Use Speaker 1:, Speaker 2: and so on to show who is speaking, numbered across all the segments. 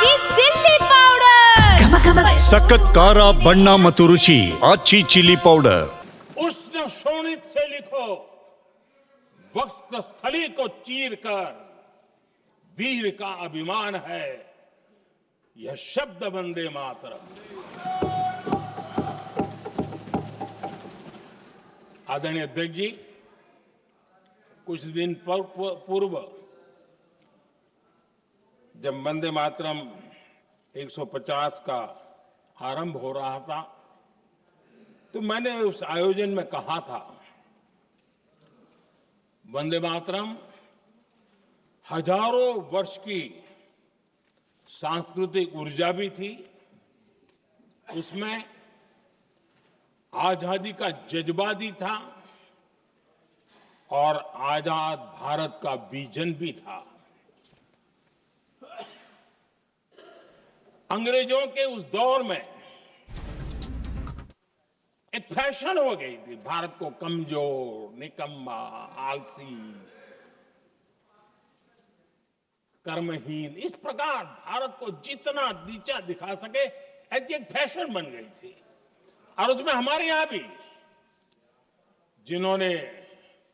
Speaker 1: ಆಚಿ chilli powder
Speaker 2: ಸಖತ್ ಖಾರ ಬಣ್ಣ ಮತ್ತು ರುಚಿ ಆಚಿ ಚಿಲ್ಲಿ ಪೌಡರ್.
Speaker 3: उष्ण शोणित से लिखो, वक्त स्थली को चीर कर वीर का अभिमान है यह शब्द वंदे मातरम. आदरणीय अध्यक्ष जी, कुछ दिन पूर्व जब वंदे मातरम 150 का आरंभ हो रहा था तो मैंने उस आयोजन में कहा था, वंदे मातरम हजारों वर्ष की सांस्कृतिक ऊर्जा भी थी, उसमें आजादी का जज्बा भी था और आजाद भारत का विजन भी था. अंग्रेजों के उस दौर में एक फैशन हो गई थी भारत को कमजोर, निकम्मा, आलसी, कर्महीन, इस प्रकार भारत को जितना नीचा दिखा सके ऐसी एक फैशन बन गई थी. और उसमें हमारे यहां भी जिन्होंने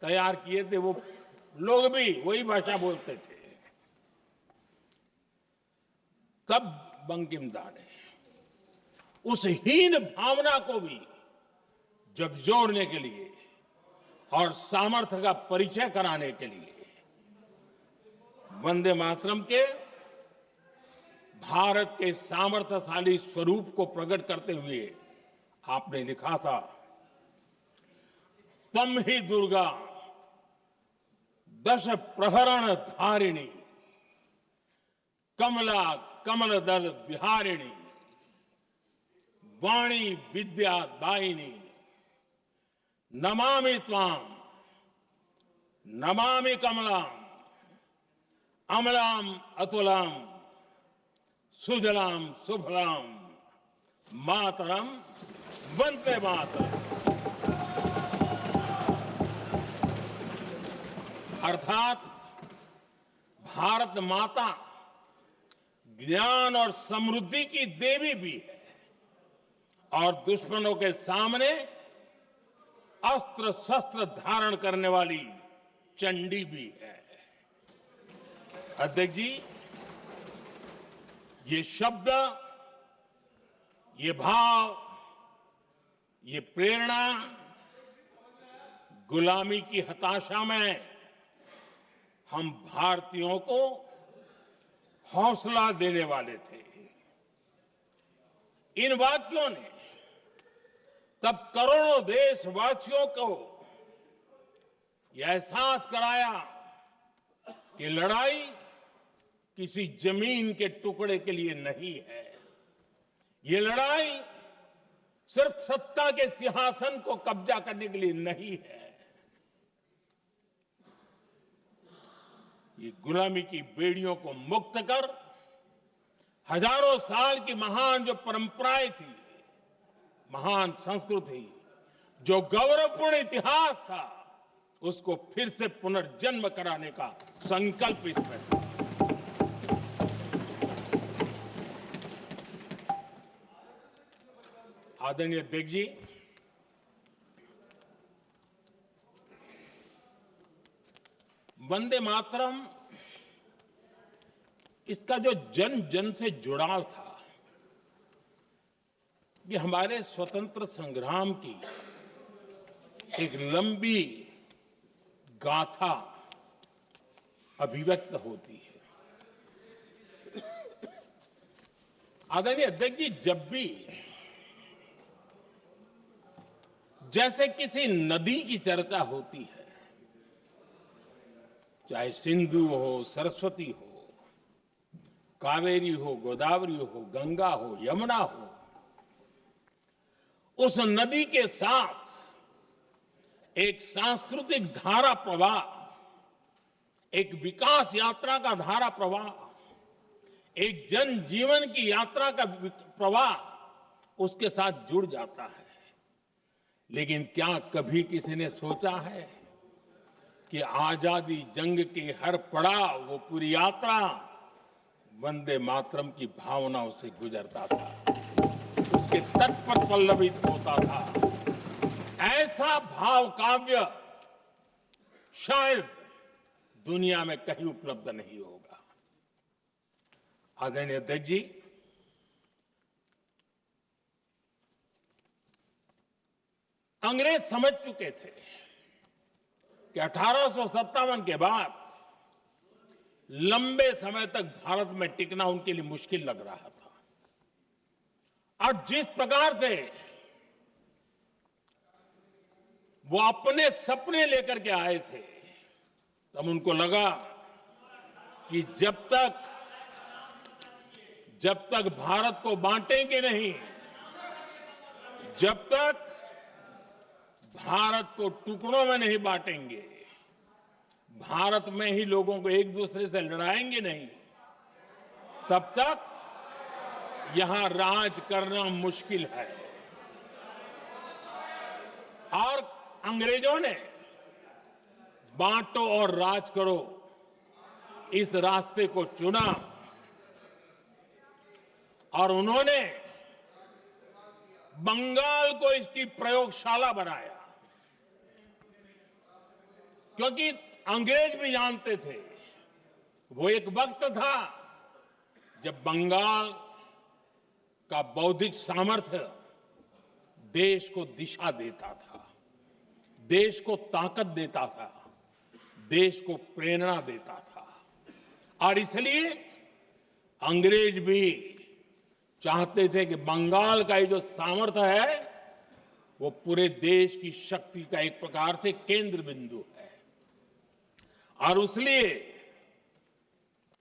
Speaker 3: तैयार किए थे वो लोग भी वही भाषा बोलते थे. तब बंकिम दा ने उस हीन भावना को भी झकझोरने के लिए और सामर्थ्य का परिचय कराने के लिए वंदे मातरम के भारत के सामर्थ्यशाली स्वरूप को प्रकट करते हुए आपने लिखा था, तम ही दुर्गा दश प्रहरण धारिणी कमला कमल दल विहारिणी वाणी विद्या दायिनी नमामि त्वाम नमामि कमलाम अमलाम अतुलाम सुजलाम सुफलाम मातरम वंदे मातरम. अर्थात भारत माता ज्ञान और समृद्धि की देवी भी है और दुश्मनों के सामने अस्त्र शस्त्र धारण करने वाली चंडी भी है. अध्यक्ष जी, ये शब्द, ये भाव, ये प्रेरणा गुलामी की हताशा में हम भारतीयों को हौसला देने वाले थे. इन वाक्यों ने तब करोड़ों देशवासियों को यह एहसास कराया कि लड़ाई किसी जमीन के टुकड़े के लिए नहीं है. ये लड़ाई सिर्फ सत्ता के सिंहासन को कब्जा करने के लिए नहीं है. ये गुलामी की बेड़ियों को मुक्त कर हजारों साल की महान जो परंपराएं थी, महान संस्कृति, जो गौरवपूर्ण इतिहास था, उसको फिर से पुनर्जन्म कराने का संकल्प इसमें था. आदरणीय अध्यक्ष जी, वंदे मातरम इसका जो जन जन से जुड़ाव था, ये हमारे स्वतंत्र संग्राम की एक लंबी गाथा अभिव्यक्त होती है. आदरणीय अध्यक्ष जी, जब भी जैसे किसी नदी की चर्चा होती है, चाहे सिंधु हो, सरस्वती हो, कावेरी हो, गोदावरी हो, गंगा हो, यमुना हो, उस नदी के साथ एक सांस्कृतिक धारा प्रवाह, एक विकास यात्रा का धारा प्रवाह, एक जन जीवन की यात्रा का प्रवाह उसके साथ जुड़ जाता है. लेकिन क्या कभी किसी ने सोचा है कि आजादी जंग के हर पड़ाव, वो पूरी यात्रा वंदे मातरम की भावनाओं से गुजरता था, उसके तट पर पल्लवित होता था। ऐसा भाव काव्य शायद दुनिया में कहीं उपलब्ध नहीं होगा। आदरणीय अध्यक्ष जी, अंग्रेज समझ चुके थे कि 1857 के बाद लंबे समय तक भारत में टिकना उनके लिए मुश्किल लग रहा था। और जिस प्रकार से वो अपने सपने लेकर के आए थे, तब उनको लगा कि जब तक भारत को बांटेंगे नहीं, जब तक भारत को टुकड़ों में नहीं बांटेंगे, भारत में ही लोगों को एक दूसरे से लड़ाएंगे नहीं, तब तक यहां राज करना मुश्किल है। और अंग्रेजों ने बांटो और राज करो इस रास्ते को चुना और उन्होंने बंगाल को इसकी प्रयोगशाला बनाया, क्योंकि अंग्रेज भी जानते थे वो एक वक्त था जब बंगाल का बौद्धिक सामर्थ्य देश को दिशा देता था, देश को ताकत देता था, देश को प्रेरणा देता था। और इसलिए अंग्रेज भी चाहते थे कि बंगाल का ये जो सामर्थ्य है वो पूरे देश की शक्ति का एक प्रकार से केंद्र बिंदु है। और इसलिए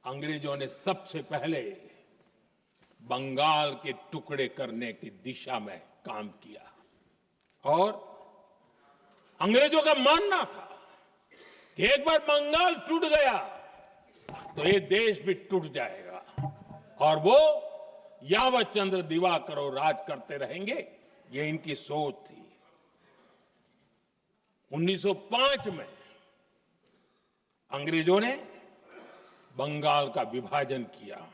Speaker 3: अंग्रेजों ने सबसे पहले बंगाल के टुकड़े करने की दिशा में काम किया। और अंग्रेजों का मानना था कि एक बार बंगाल टूट गया तो ये देश भी टूट जाएगा, और वो यावत चंद्र दिवाकरो राज करते रहेंगे, ये इनकी सोच थी। 1905 में अंग्रेजों ने बंगाल का विभाजन किया,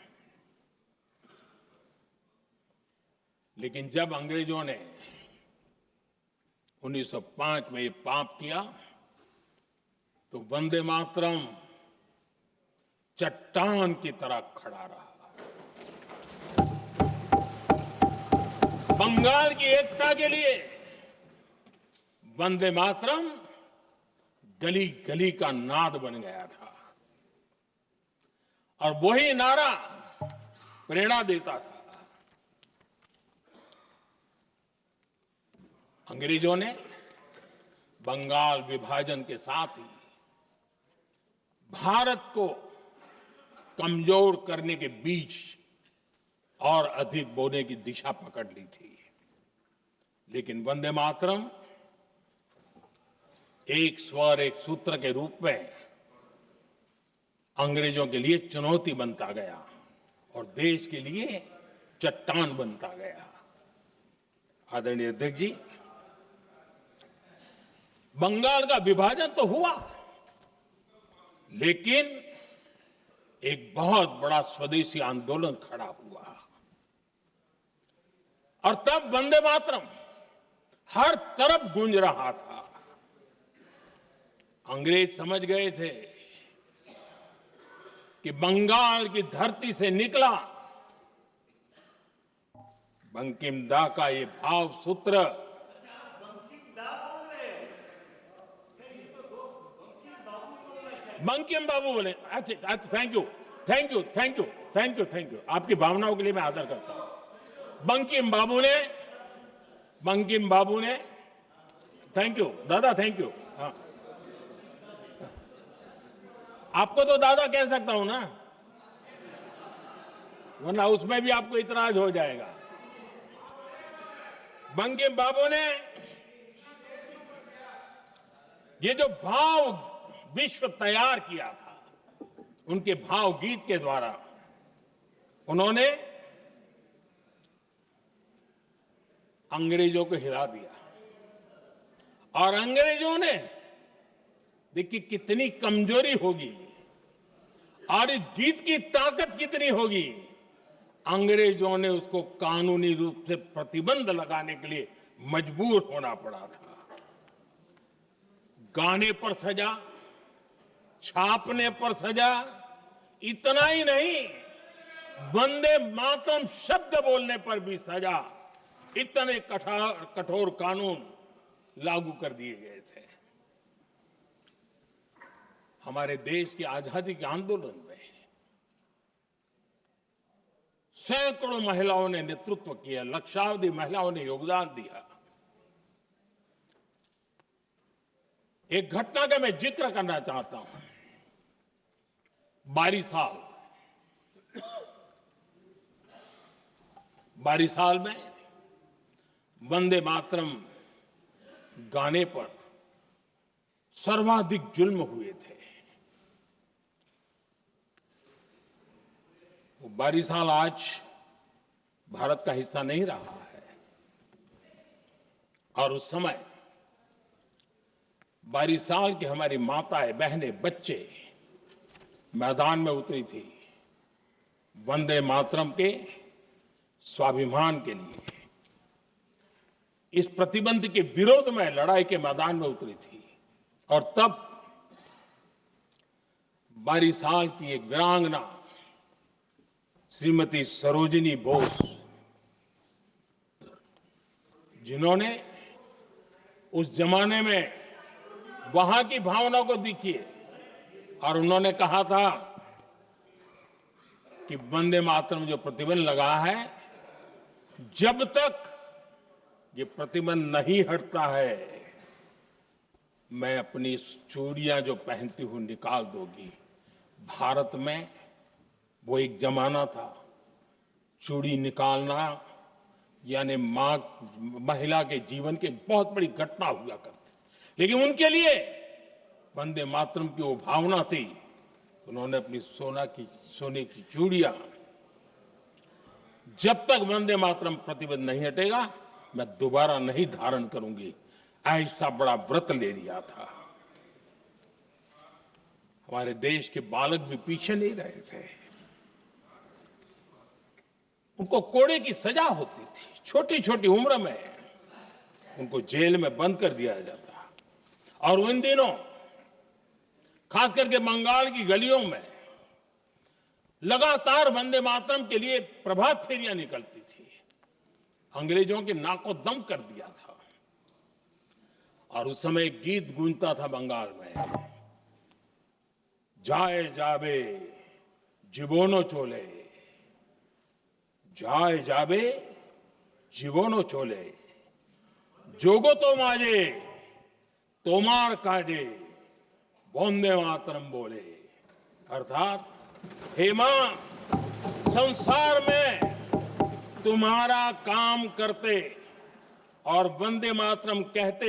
Speaker 3: लेकिन जब अंग्रेजों ने 1905 में ये पाप किया तो वंदे मातरम चट्टान की तरह खड़ा रहा। बंगाल की एकता के लिए वंदे मातरम गली गली का नाद बन गया था, और वही नारा प्रेरणा देता था। अंग्रेजों ने बंगाल विभाजन के साथ ही भारत को कमजोर करने के बीच और अधिक बोने की दिशा पकड़ ली थी। लेकिन वंदे मातरम एक स्वर एक सूत्र के रूप में अंग्रेजों के लिए चुनौती बनता गया और देश के लिए चट्टान बनता गया। आदरणीय अध्यक्ष जी, बंगाल का विभाजन तो हुआ, लेकिन एक बहुत बड़ा स्वदेशी आंदोलन खड़ा हुआ, और तब वंदे मातरम हर तरफ गूंज रहा था। अंग्रेज समझ गए थे कि बंगाल की धरती से निकला बंकिम दा का ये भाव सूत्र बंकिम बाबू बोले। अच्छा, thank you thank you thank you thank you thank you आपकी भावनाओं के लिए मैं आदर करता हूं। बंकिम बाबू ने थैंक यू दादा, थैंक यू। हाँ, आपको तो दादा कह सकता हूं ना, वरना उसमें भी आपको इतराज हो जाएगा। बंकिम बाबू ने ये जो भाव विश्व तैयार किया था, उनके भाव गीत के द्वारा उन्होंने अंग्रेजों को हिला दिया। और अंग्रेजों ने देखिए कितनी कमजोरी होगी, और इस गीत की ताकत कितनी होगी, अंग्रेजों ने उसको कानूनी रूप से प्रतिबंध लगाने के लिए मजबूर होना पड़ा था। गाने पर सजा, छापने पर सजा, इतना ही नहीं, वंदे मातरम शब्द बोलने पर भी सजा। इतने कठोर कानून लागू कर दिए गए थे। हमारे देश की आजादी के आंदोलन में सैकड़ों महिलाओं ने नेतृत्व किया, लक्षावधि महिलाओं ने योगदान दिया। एक घटना का मैं जिक्र करना चाहता हूं। 22 साल में वंदे मातरम गाने पर सर्वाधिक जुल्म हुए थे। वो 22 साल आज भारत का हिस्सा नहीं रहा है, और उस समय 22 साल की हमारी माताएं, बहनें, बच्चे मैदान में उतरी थी वंदे मातरम के स्वाभिमान के लिए। इस प्रतिबंध के विरोध में लड़ाई के मैदान में उतरी थी। और तब 22 साल की एक वीरांगना श्रीमती सरोजिनी बोस, जिन्होंने उस जमाने में वहां की भावना को देखिए, और उन्होंने कहा था कि वंदे मातरम जो प्रतिबंध लगा है, जब तक ये प्रतिबंध नहीं हटता है, मैं अपनी चूड़ियां जो पहनती हूं निकाल दूंगी। भारत में वो एक जमाना था, चूड़ी निकालना यानी महिला के जीवन की बहुत बड़ी घटना हुआ करती। लेकिन उनके लिए वंदे मातरम की वो भावना थी, उन्होंने अपनी सोने की चूड़ियां, जब तक वंदे मातरम प्रतिबंध नहीं हटेगा मैं दोबारा नहीं धारण करूंगी, ऐसा बड़ा व्रत ले लिया था। हमारे देश के बालक भी पीछे नहीं रहे थे। उनको कोड़े की सजा होती थी, छोटी छोटी उम्र में उनको जेल में बंद कर दिया जाता। और उन दिनों खास करके बंगाल की गलियों में लगातार वंदे मातरम के लिए प्रभात फेरियां निकलती थी। अंग्रेजों के नाको दम कर दिया था। और उस समय एक गीत गूंजता था बंगाल में, जाए जाबे जीवनो चोले, जाए जाबे जीवनो चोले, जोगो तो माजे तोमार काजे, वंदे मातरम बोले। अर्थात हे मां, संसार में तुम्हारा काम करते और वंदे मातरम कहते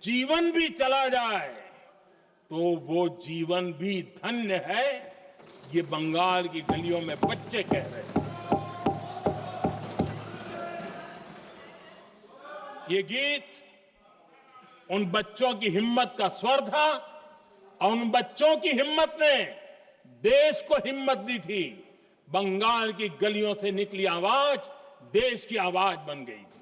Speaker 3: जीवन भी चला जाए तो वो जीवन भी धन्य है। ये बंगाल की गलियों में बच्चे कह रहे हैं। ये गीत उन बच्चों की हिम्मत का स्वर था, और उन बच्चों की हिम्मत ने देश को हिम्मत दी थी। बंगाल की गलियों से निकली आवाज देश की आवाज बन गई थी।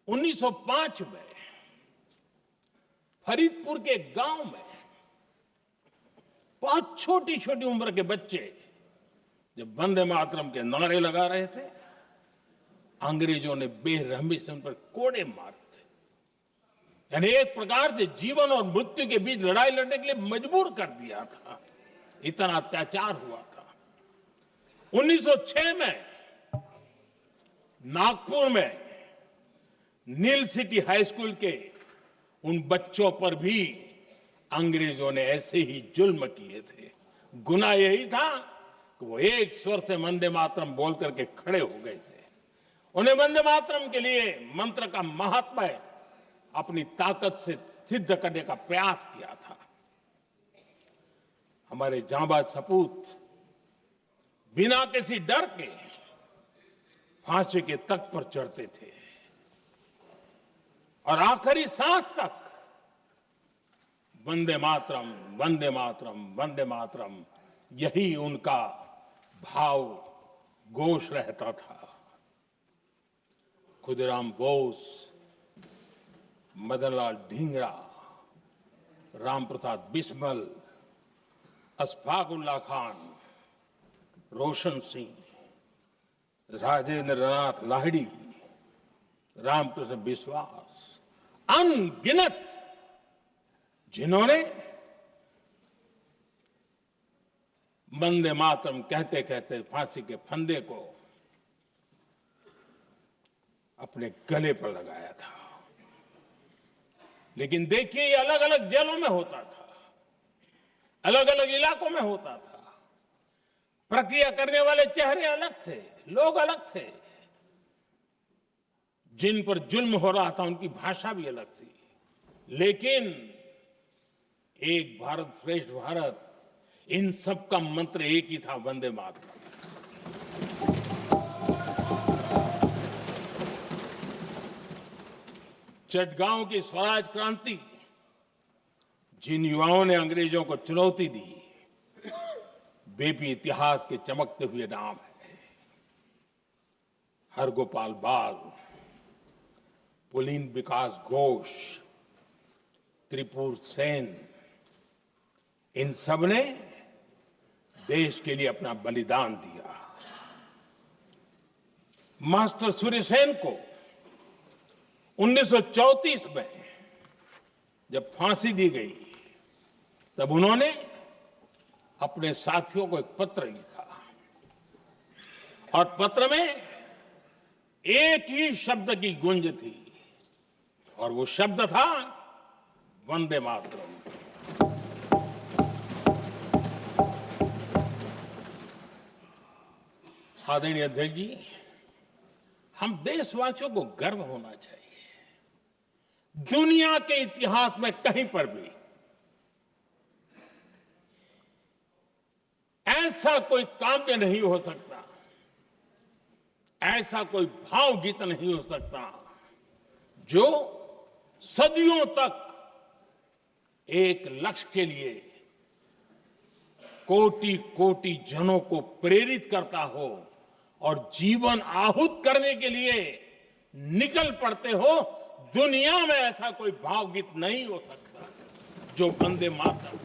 Speaker 3: उन्नीस 1905 में फरीदपुर के गांव में बहुत छोटी छोटी उम्र के बच्चे जब वंदे मातरम के नारे लगा रहे थे, अंग्रेजों ने बेरहमी से उन पर कोड़े मारे थे। यानी एक प्रकार से जीवन और मृत्यु के बीच लड़ाई लड़ने के लिए मजबूर कर दिया था। इतना अत्याचार हुआ था। 1906 में नागपुर में नील सिटी हाई स्कूल के उन बच्चों पर भी अंग्रेजों ने ऐसे ही जुल्म किए थे। गुनाह यही था कि वो एक स्वर से वंदे मातरम बोल करके खड़े हो गए थे। उन्हें वंदे मातरम के लिए मंत्र का महात्म्य अपनी ताकत से सिद्ध करने का प्रयास किया था। हमारे जांबाज सपूत बिना किसी डर के फांसी के तख्त पर चढ़ते थे। और आखिरी सांस तक वंदे मातरम, वंदे मातरम, वंदे मातरम, यही उनका भाव घोष रहता था। खुदीराम बोस, मदनलाल ढींगरा, राम प्रसाद बिस्मल, अशफाक उल्लाह खान, रोशन सिंह, राजेंद्र नाथ लाहिड़ी, रामकृष्ण बिस्वास, अनगिनत जिन्होंने वंदे मातरम कहते कहते फांसी के फंदे को अपने गले पर लगाया था। लेकिन देखिए, ये अलग अलग जेलों में होता था, अलग अलग इलाकों में होता था। प्रक्रिया करने वाले चेहरे अलग थे, लोग अलग थे। जिन पर जुल्म हो रहा था उनकी भाषा भी अलग थी। लेकिन एक भारत श्रेष्ठ भारत, इन सब का मंत्र एक ही था, वंदे मातरम। चटगांव की स्वराज क्रांति, जिन युवाओं ने अंग्रेजों को चुनौती दी, वे भी इतिहास के चमकते हुए नाम है। हरगोपाल बाल, पुलिन विकास घोष, त्रिपुर सेन, इन सब ने देश के लिए अपना बलिदान दिया। मास्टर सूर्यसेन को 1934 में जब फांसी दी गई, तब उन्होंने अपने साथियों को एक पत्र लिखा और पत्र में एक ही शब्द की गूंज थी और वो शब्द था वंदे मातरम। आदरणीय अध्यक्ष जी, हम देशवासियों को गर्व होना चाहिए। दुनिया के इतिहास में कहीं पर भी ऐसा कोई काव्य नहीं हो सकता, ऐसा कोई भावगीत नहीं हो सकता जो सदियों तक एक लक्ष्य के लिए कोटि कोटि जनों को प्रेरित करता हो और जीवन आहूत करने के लिए निकल पड़ते हो। दुनिया में ऐसा कोई भावगीत नहीं हो सकता जो वंदे मातरम।